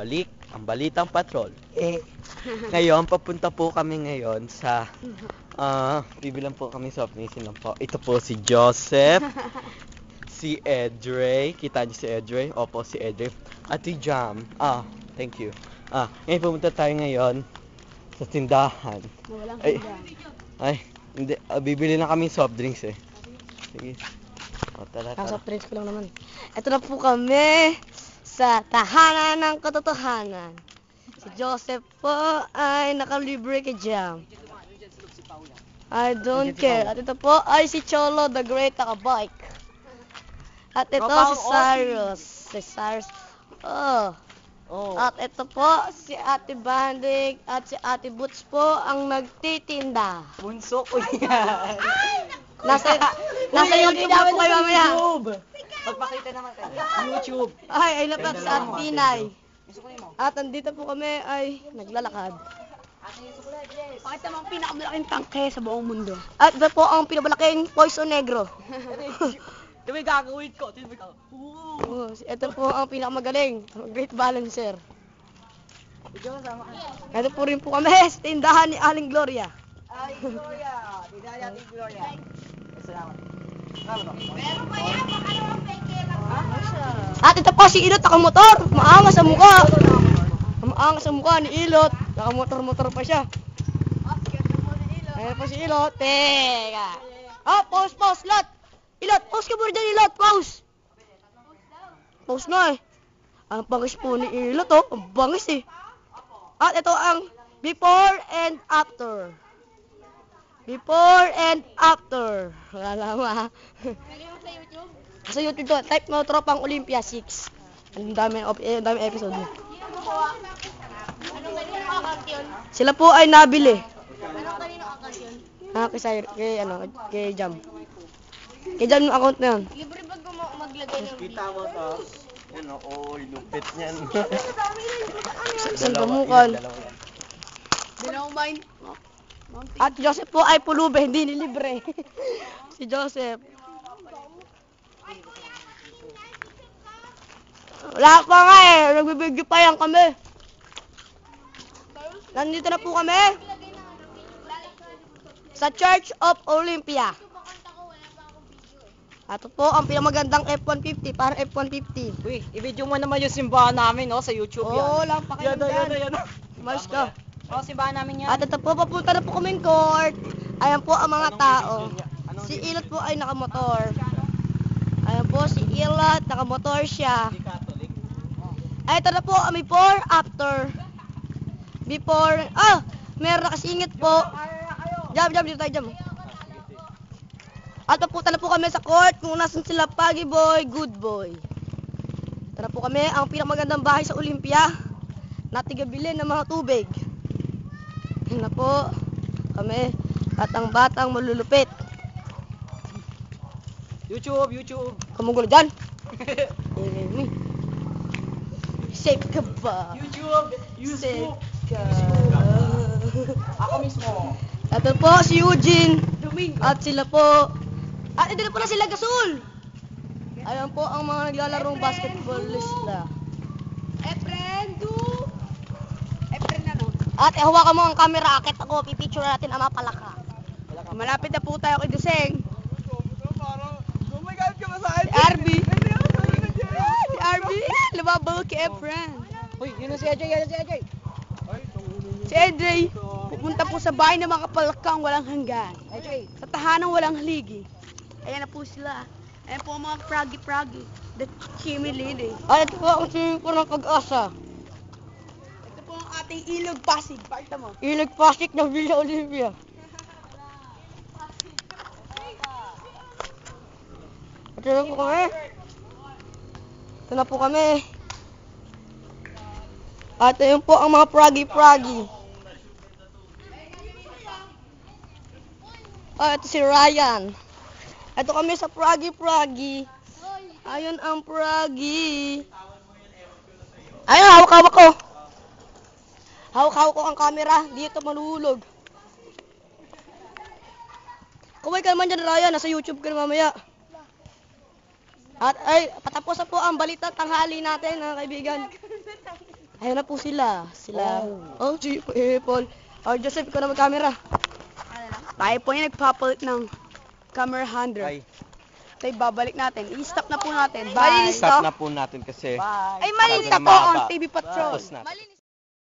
nagbabalik ang Balitang Patrol. Ngayon, papunta po kami ngayon sa, bibilang po kami soft drinks lang po. Ito po si Joseph, si Edre, kita niyo si Edre? Opo, si Edre. At si Jam. Thank you. Ngayon pumunta tayo ngayon sa tindahan. Ay, hindi, bibili na kami soft drinks eh. Sige. Tara. Soft drinks ko lang naman. Ito na po kami sa tahanan ng katotohanan. Si Joseph po ay nakalibre kay Jam. I don't care. At ito po ay si Cholo the Great nakabike. At ito si Cyrus. At ito po si Ate Bandig at si Ate Boots po ang nagtitinda. Bunso ko yan. Nasa YouTube na po kayo mamaya. Magpakita naman kayo. YouTube. Ay lapit sa Ate Pinay. At andito po kami ay naglalakad. Pakita mo ang pinakamalaking tangke sa buong mundo. At ito po ang pinamalaking Poison Negro. Ito may gagawin ko. Ito po ang pinakamagaling, Great Balancer. Ito po rin po kami sa tindahan ni Aling Gloria. Ay, Gloria. Tindahan ni Aling Gloria. Salamat. At ito po si Ilot nakamotor, maangas sa mukha. Maangas sa mukha ni Ilot, nakamotor-motor pa siya. Ayan po si Ilot. Teka. Pause, Lot. Ilot, pause ka muna dyan, Ilot, pause. Pause na eh. Ang bangis po ni Ilot, ang bangis eh. At ito ang before and after. Before and after. Wala naman. Sa YouTube to, type mo Tropang Olympia 6. Ang dami episode. Sila po ay nabili. Kay Jam. Kay Jam yung account na yan. Libre ba maglagay ng Kita mo to. Lupit niyan. Isang damukan. dalawang mine? At Joseph po ay pulube, hindi nilibre. Si Joseph. Wala pa nga eh, nagbibigyo pa yan kami. Nandito na po kami sa Church of Olympia. Ito po ang pinamagandang F-150 para F-150. Uy, i-video mo naman yung simbahan namin, sa YouTube yan. Oo, lang pa kayo dyan. Malis ka. Simbahan namin yan. At ito po, papunta na po kaming court. Ayan po ang mga tao. Si Ilot po ay nakamotor. Ayan po, si Ilot, nakamotor siya. Ay, ito na po ang before, after. Before, meron nakasingit po. Jam, dito tayo, Jam. At papunta na po kami sa court kung nasan sila Pagi Boy, Good Boy. Ito na po kami, ang pinakamagandang bahay sa Olympia. Natigabilin ng mga tubig. Yan na po kami at ang batang malulupit. YouTube. Kamugulo dyan. Safe ka ba? YouTube. Ka. Ako mismo. Ito po si Eugene. At sila po. At ito na pala sila Gasol. Ayan po ang mga naglalarong basketballista. Efren na no? At hawakan mo ang camera. Akit ako. Pipicture natin ang mga palaka. Malapit na po tayo kay Duseng. Oh my God, kamasahin. Si RB. Si RB. Lumabaw kay Efren. Uy, yun na si AJ. Si AJ. Pupunta po sa bahay ng mga palakang walang hanggan. Sa tahanang walang haligi. Ayan na po sila. Ayan po ang mga pragi. The chimilili. At ito po ang swimming pool ng Pag-asa. Ito po ang ating ilog Pasig. Pakita mo. Ilog Pasig ng Villa Olympia. Ito na po kami. At yun po ang mga pragi. Ito si Ryan. Ito kami sa pragi. Ayun ang pragi. Ayun, hawak-hawak ko. Hawak-hawak ko ang camera. Dito malulog. Kumain ka naman dyan, Ryan. Nasa YouTube ka na mamaya. At ay, patapos na po ang balita tanghali natin, mga kaibigan. Ayan na po sila. Oh, si Paul. Oh, Joseph, ikaw na mag-camera. Tayo po yung nagpapalit ng camera handler. Ay, Tayo babalik natin. I-stop na po natin. Malinis Bye. stop na po natin kasi Bye. Ay, malinis Sabi na na po mahaba. ang TV Patrol. tapos na. Malinis